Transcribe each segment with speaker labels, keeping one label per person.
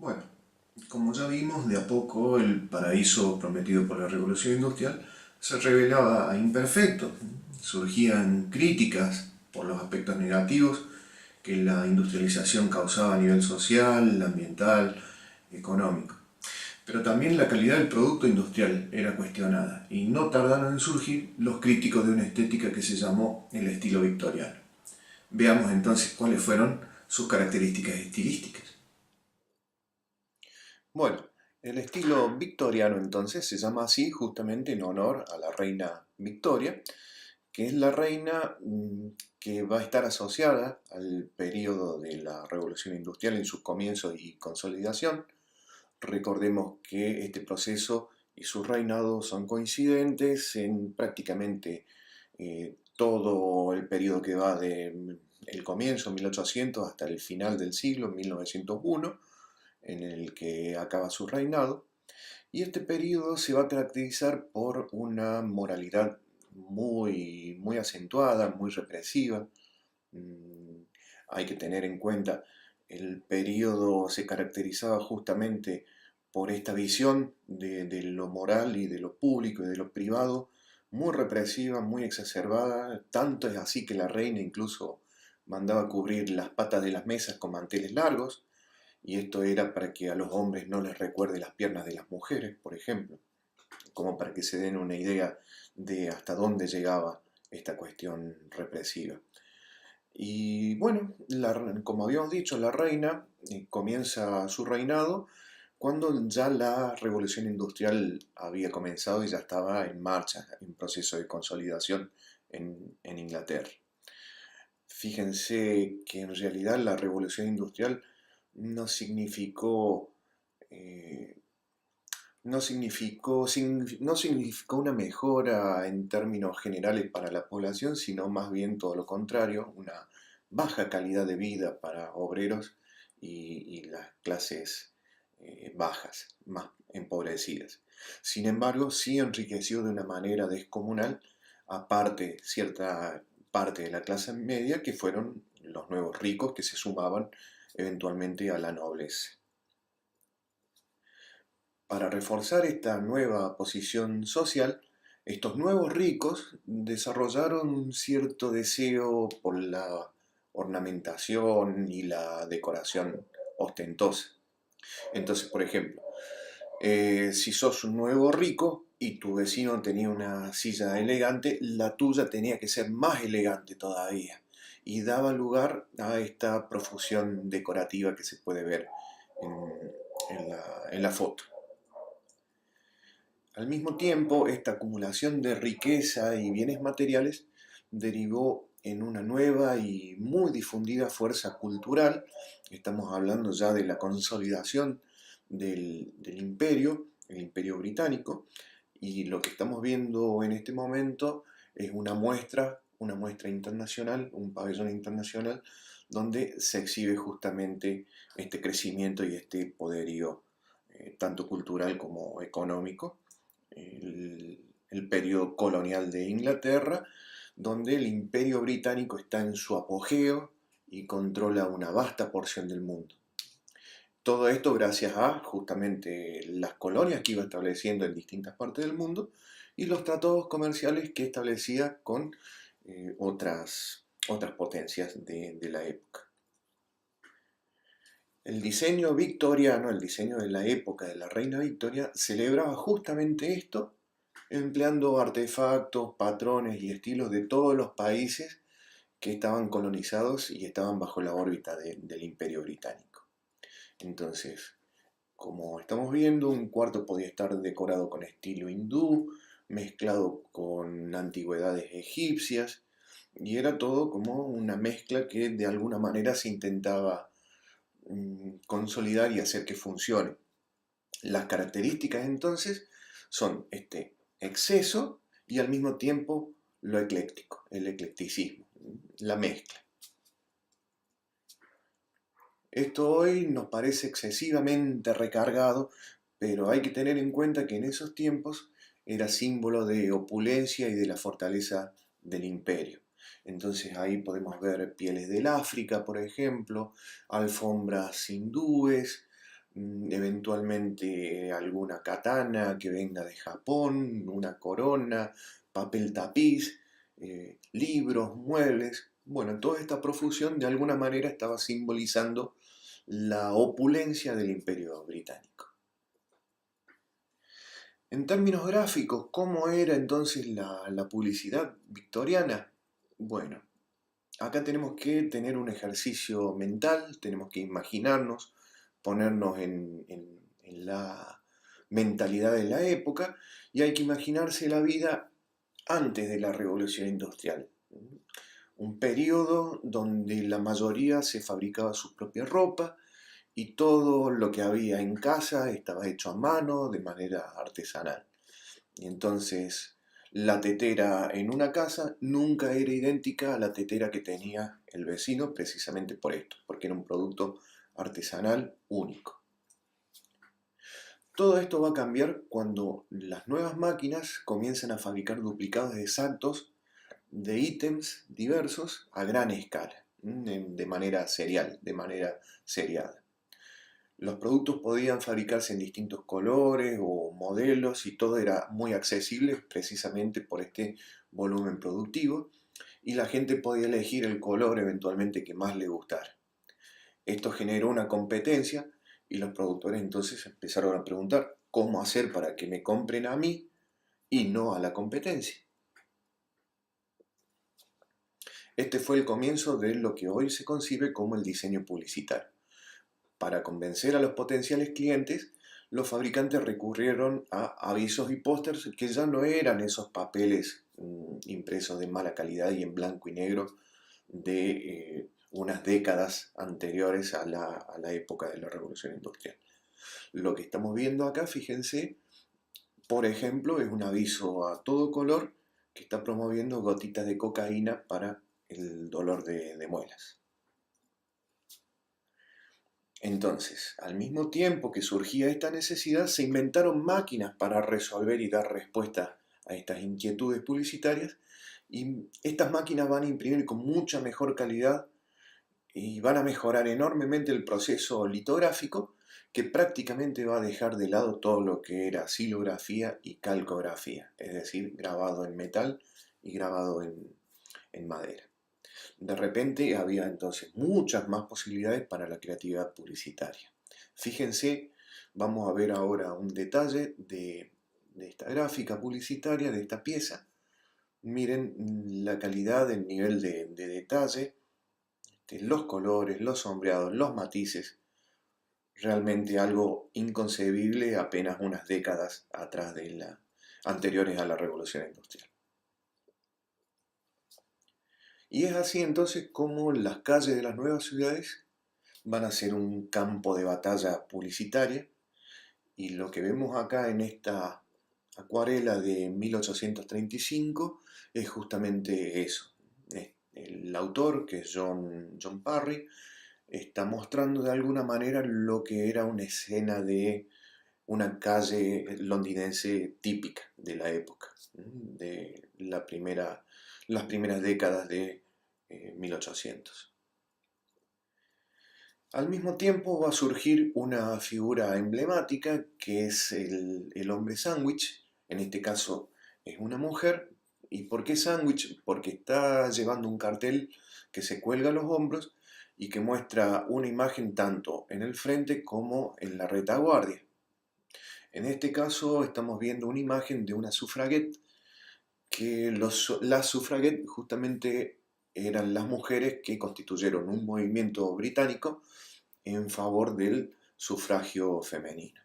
Speaker 1: Bueno, como ya vimos, de a poco el paraíso prometido por la revolución industrial se revelaba imperfecto. Surgían críticas por los aspectos negativos que la industrialización causaba a nivel social, ambiental, económico. Pero también la calidad del producto industrial era cuestionada y no tardaron en surgir los críticos de una estética que se llamó el estilo victoriano. Veamos entonces cuáles fueron sus características estilísticas. Bueno, el estilo victoriano entonces se llama así justamente en honor a la reina Victoria, que es la reina que va a estar asociada al periodo de la revolución industrial en sus comienzos y consolidación. Recordemos que este proceso y su reinado son coincidentes en prácticamente todo el periodo que va de el comienzo, 1800, hasta el final del siglo, 1901, en el que acaba su reinado. Y este periodo se va a caracterizar por una moralidad muy acentuada, muy represiva. Mm, Hay que tener en cuenta, el periodo se caracterizaba justamente por esta visión de lo moral y de lo público y de lo privado, muy represiva, muy exacerbada. Tanto es así que la reina incluso mandaba cubrir las patas de las mesas con manteles largos, y esto era para que a los hombres no les recuerde las piernas de las mujeres, por ejemplo, como para que se den una idea de hasta dónde llegaba esta cuestión represiva. Y bueno, como habíamos dicho, la reina comienza su reinado cuando ya la revolución industrial había comenzado y ya estaba en marcha, en proceso de consolidación en Inglaterra. Fíjense que en realidad la revolución industrial no significó, eh, no significó una mejora en términos generales para la población, sino más bien todo lo contrario, una baja calidad de vida para obreros y las clases bajas, más empobrecidas. Sin embargo, sí enriqueció de una manera descomunal, aparte cierta parte de la clase media, que fueron los nuevos ricos que se sumaban eventualmente a la nobleza. Para reforzar esta nueva posición social, estos nuevos ricos desarrollaron un cierto deseo por la ornamentación y la decoración ostentosa. Entonces, por ejemplo, si sos un nuevo rico y tu vecino tenía una silla elegante, la tuya tenía que ser más elegante todavía. Y daba lugar a esta profusión decorativa que se puede ver en la foto. Al mismo tiempo, esta acumulación de riqueza y bienes materiales derivó en una nueva y muy difundida fuerza cultural. Estamos hablando ya de la consolidación del imperio, el imperio británico, y lo que estamos viendo en este momento es una muestra internacional, un pabellón internacional, donde se exhibe justamente este crecimiento y este poderío, tanto cultural como económico, el periodo colonial de Inglaterra, donde el imperio británico está en su apogeo y controla una vasta porción del mundo. Todo esto gracias a justamente las colonias que iba estableciendo en distintas partes del mundo y los tratados comerciales que establecía con otras potencias de la época. El diseño victoriano, el diseño de la época de la reina Victoria, celebraba justamente esto, empleando artefactos, patrones y estilos de todos los países que estaban colonizados y estaban bajo la órbita del Imperio Británico. Entonces, como estamos viendo, un cuarto podía estar decorado con estilo hindú, mezclado con antigüedades egipcias, y era todo como una mezcla que de alguna manera se intentaba consolidar y hacer que funcione. Las características entonces son este exceso y al mismo tiempo lo ecléctico, el eclecticismo, la mezcla. Esto hoy nos parece excesivamente recargado, pero hay que tener en cuenta que en esos tiempos era símbolo de opulencia y de la fortaleza del imperio. Entonces ahí podemos ver pieles del África, por ejemplo, alfombras hindúes, eventualmente alguna katana que venga de Japón, una corona, papel tapiz, libros, muebles. Bueno, toda esta profusión de alguna manera estaba simbolizando la opulencia del Imperio Británico. En términos gráficos, ¿cómo era entonces la publicidad victoriana? Bueno, acá tenemos que tener un ejercicio mental, tenemos que imaginarnos, ponernos en la mentalidad de la época y hay que imaginarse la vida antes de la Revolución Industrial. Un periodo donde la mayoría se fabricaba su propia ropa y todo lo que había en casa estaba hecho a mano de manera artesanal. Y entonces la tetera en una casa nunca era idéntica a la tetera que tenía el vecino, precisamente por esto, porque era un producto artesanal único. Todo esto va a cambiar cuando las nuevas máquinas comiencen a fabricar duplicados exactos de ítems diversos a gran escala, de manera serial, de manera seriada. Los productos podían fabricarse en distintos colores o modelos y todo era muy accesible precisamente por este volumen productivo y la gente podía elegir el color eventualmente que más le gustara. Esto generó una competencia y los productores entonces empezaron a preguntar cómo hacer para que me compren a mí y no a la competencia. Este fue el comienzo de lo que hoy se concibe como el diseño publicitario. Para convencer a los potenciales clientes, los fabricantes recurrieron a avisos y pósters que ya no eran esos papeles impresos de mala calidad y en blanco y negro de unas décadas anteriores a la época de la Revolución Industrial. Lo que estamos viendo acá, fíjense, por ejemplo, es un aviso a todo color que está promoviendo gotitas de cocaína para el dolor de muelas. Entonces, al mismo tiempo que surgía esta necesidad, se inventaron máquinas para resolver y dar respuesta a estas inquietudes publicitarias y estas máquinas van a imprimir con mucha mejor calidad y van a mejorar enormemente el proceso litográfico que prácticamente va a dejar de lado todo lo que era silografía y calcografía, es decir, grabado en metal y grabado en madera. De repente había entonces muchas más posibilidades para la creatividad publicitaria. Fíjense, vamos a ver ahora un detalle de esta gráfica publicitaria, de esta pieza. Miren la calidad, el nivel de detalle, los colores, los sombreados, los matices. Realmente algo inconcebible apenas unas décadas atrás anteriores a la Revolución Industrial. Y es así entonces como las calles de las nuevas ciudades van a ser un campo de batalla publicitaria y lo que vemos acá en esta acuarela de 1835 es justamente eso. El autor, que es John Parry, está mostrando de alguna manera lo que era una escena de una calle londinense típica de la época, de las primeras décadas de 1800. Al mismo tiempo va a surgir una figura emblemática que es el hombre sándwich, en este caso es una mujer. ¿Y por qué sándwich? Porque está llevando un cartel que se cuelga a los hombros y que muestra una imagen tanto en el frente como en la retaguardia. En este caso estamos viendo una imagen de una suffragette, que las suffragettes justamente eran las mujeres que constituyeron un movimiento británico en favor del sufragio femenino.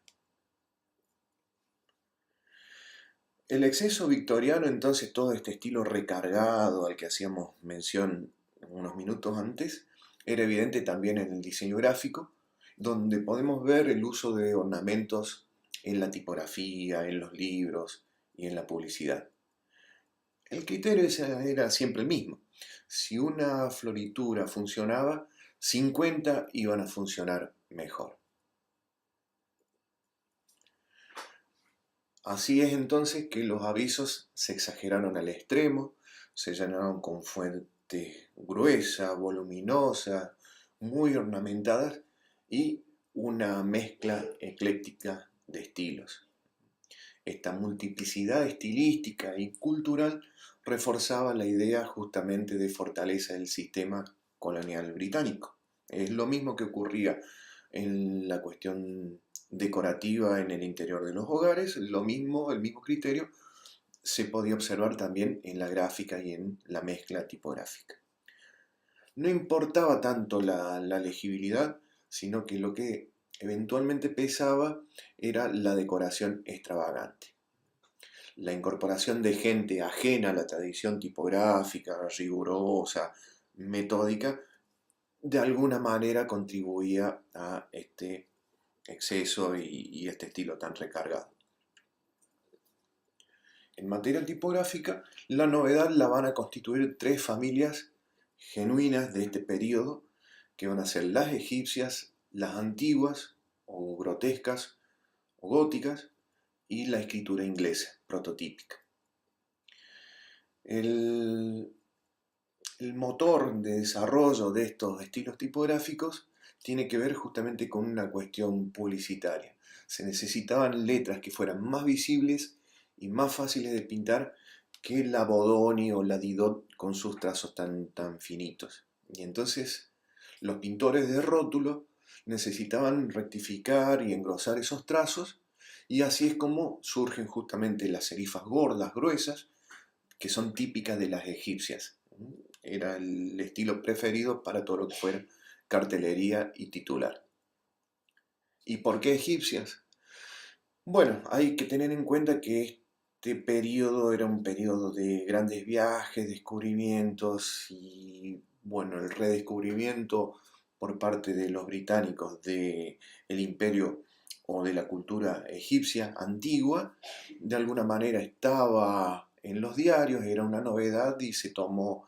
Speaker 1: El exceso victoriano, entonces, todo este estilo recargado al que hacíamos mención unos minutos antes, era evidente también en el diseño gráfico, donde podemos ver el uso de ornamentos en la tipografía, en los libros y en la publicidad. El criterio era siempre el mismo. Si una floritura funcionaba, 50 iban a funcionar mejor. Así es entonces que los avisos se exageraron al extremo, se llenaron con fuentes gruesas, voluminosas, muy ornamentadas y una mezcla ecléctica de estilos. Esta multiplicidad estilística y cultural reforzaba la idea justamente de fortaleza del sistema colonial británico. Es lo mismo que ocurría en la cuestión decorativa en el interior de los hogares, lo mismo, el mismo criterio se podía observar también en la gráfica y en la mezcla tipográfica. No importaba tanto la legibilidad, sino que lo que eventualmente pesaba era la decoración extravagante. La incorporación de gente ajena a la tradición tipográfica, rigurosa, metódica, de alguna manera contribuía a este exceso y este estilo tan recargado. En materia tipográfica, la novedad la van a constituir tres familias genuinas de este periodo, que van a ser las egipcias, las antiguas o grotescas o góticas, y la escritura inglesa, prototípica. El motor de desarrollo de estos estilos tipográficos tiene que ver justamente con una cuestión publicitaria. Se necesitaban letras que fueran más visibles y más fáciles de pintar que la Bodoni o la Didot con sus trazos tan finitos. Y entonces los pintores de rótulo necesitaban rectificar y engrosar esos trazos, y así es como surgen justamente las serifas gordas, gruesas, que son típicas de las egipcias. Era el estilo preferido para todo lo que fuera cartelería y titular. ¿Y por qué egipcias? Bueno, hay que tener en cuenta que este periodo era un periodo de grandes viajes, descubrimientos y, bueno, el redescubrimiento por parte de los británicos del imperio o de la cultura egipcia antigua, de alguna manera estaba en los diarios, era una novedad y se tomó,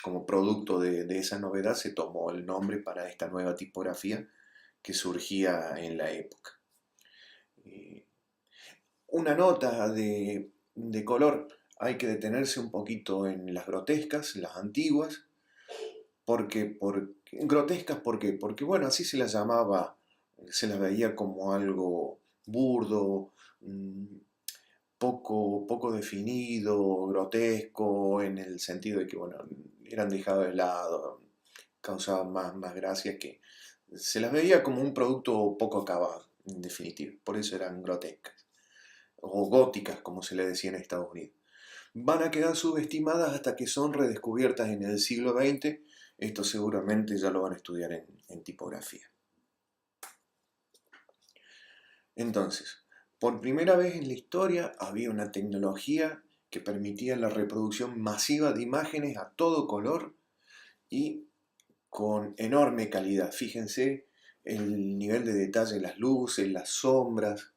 Speaker 1: como producto de esa novedad, se tomó el nombre para esta nueva tipografía que surgía en la época. Una nota de color, hay que detenerse un poquito en las grotescas, las antiguas, grotescas, ¿por qué? Porque bueno, así se las llamaba, se las veía como algo burdo, poco definido, grotesco, en el sentido de que bueno, eran dejados de lado, causaban más gracia, que se las veía como un producto poco acabado, en definitiva, por eso eran grotescas o góticas, como se le decía en Estados Unidos. Van a quedar subestimadas hasta que son redescubiertas en el siglo XX. Esto seguramente ya lo van a estudiar en tipografía. Entonces, por primera vez en la historia había una tecnología que permitía la reproducción masiva de imágenes a todo color y con enorme calidad. Fíjense el nivel de detalle de las luces, las sombras.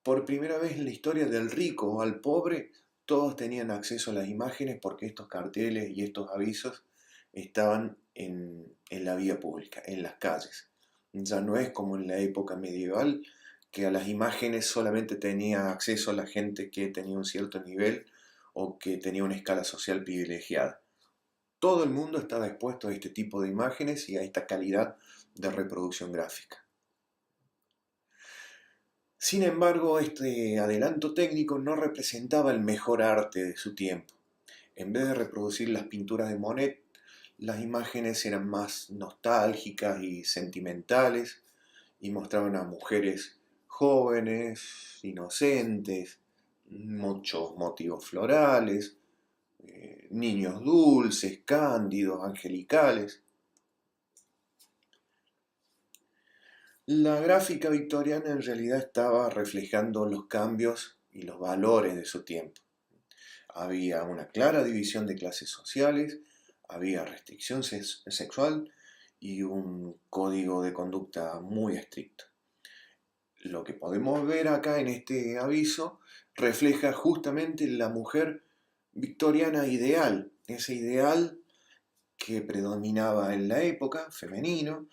Speaker 1: Por primera vez en la historia, del rico al pobre, todos tenían acceso a las imágenes porque estos carteles y estos avisos estaban en la vía pública, en las calles. Ya no es como en la época medieval, que a las imágenes solamente tenía acceso a la gente que tenía un cierto nivel o que tenía una escala social privilegiada. Todo el mundo estaba expuesto a este tipo de imágenes y a esta calidad de reproducción gráfica. Sin embargo, este adelanto técnico no representaba el mejor arte de su tiempo. En vez de reproducir las pinturas de Monet, las imágenes eran más nostálgicas y sentimentales y mostraban a mujeres jóvenes, inocentes, muchos motivos florales, niños dulces, cándidos, angelicales. La gráfica victoriana en realidad estaba reflejando los cambios y los valores de su tiempo. Había una clara división de clases sociales, había restricción sexual y un código de conducta muy estricto. Lo que podemos ver acá en este aviso refleja justamente la mujer victoriana ideal, ese ideal que predominaba en la época, femenino.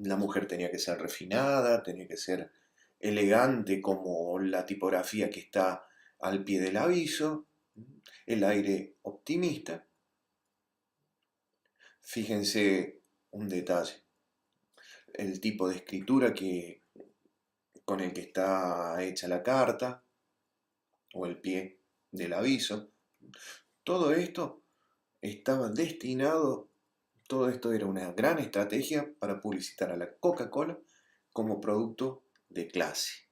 Speaker 1: La mujer tenía que ser refinada, tenía que ser elegante como la tipografía que está al pie del aviso, el aire optimista. Fíjense un detalle. El tipo de escritura con el que está hecha la carta o el pie del aviso. Todo esto estaba destinado, todo esto era una gran estrategia para publicitar a la Coca-Cola como producto de clase.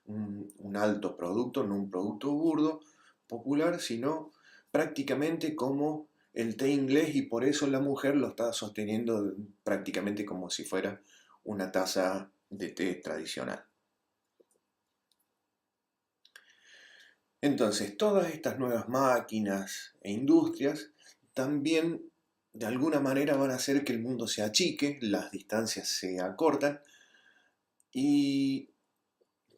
Speaker 1: Un alto producto, no un producto burdo, popular, sino prácticamente como el té inglés, y por eso la mujer lo está sosteniendo prácticamente como si fuera una taza de té tradicional. Entonces, todas estas nuevas máquinas e industrias también de alguna manera van a hacer que el mundo se achique, las distancias se acortan y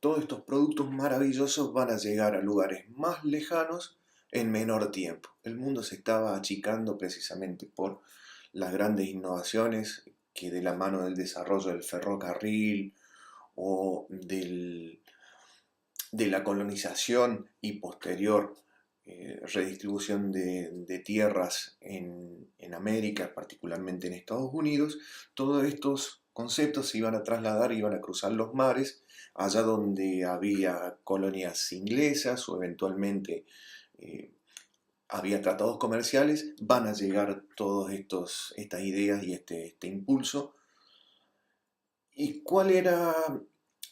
Speaker 1: todos estos productos maravillosos van a llegar a lugares más lejanos en menor tiempo. El mundo se estaba achicando precisamente por las grandes innovaciones que, de la mano del desarrollo del ferrocarril o de la colonización y posterior redistribución de tierras en América, particularmente en Estados Unidos, todos estos conceptos se iban a trasladar, iban a cruzar los mares, allá donde había colonias inglesas o eventualmente había tratados comerciales, van a llegar todas estas ideas y este impulso. ¿Y cuál era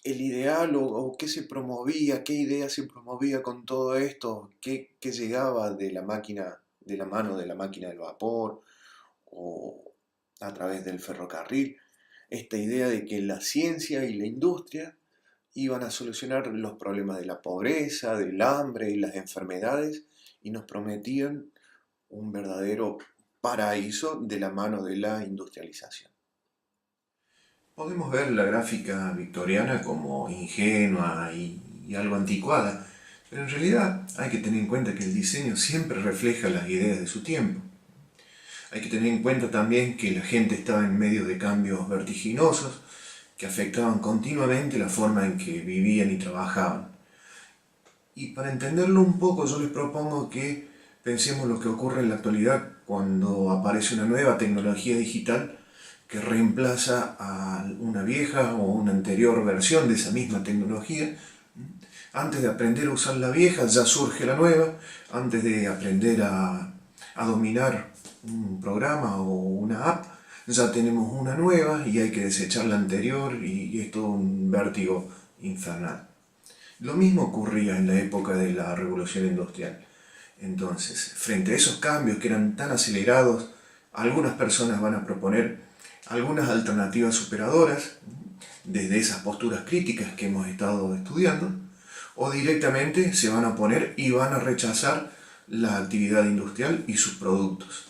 Speaker 1: el ideal o qué se promovía, qué idea se promovía con todo esto? ¿Qué llegaba de la máquina, de la mano de la máquina del vapor o a través del ferrocarril? Esta idea de que la ciencia y la industria iban a solucionar los problemas de la pobreza, del hambre y las enfermedades, y nos prometían un verdadero paraíso de la mano de la industrialización. Podemos ver la gráfica victoriana como ingenua y algo anticuada, pero en realidad hay que tener en cuenta que el diseño siempre refleja las ideas de su tiempo. Hay que tener en cuenta también que la gente estaba en medio de cambios vertiginosos que afectaban continuamente la forma en que vivían y trabajaban. Y para entenderlo un poco, yo les propongo que pensemos lo que ocurre en la actualidad cuando aparece una nueva tecnología digital que reemplaza a una vieja o una anterior versión de esa misma tecnología. Antes de aprender a usar la vieja ya surge la nueva, antes de aprender a dominar un programa o una app, ya tenemos una nueva y hay que desechar la anterior y es todo un vértigo infernal. Lo mismo ocurría en la época de la Revolución Industrial. Entonces, frente a esos cambios que eran tan acelerados, algunas personas van a proponer algunas alternativas superadoras, desde esas posturas críticas que hemos estado estudiando, o directamente se van a oponer y van a rechazar la actividad industrial y sus productos.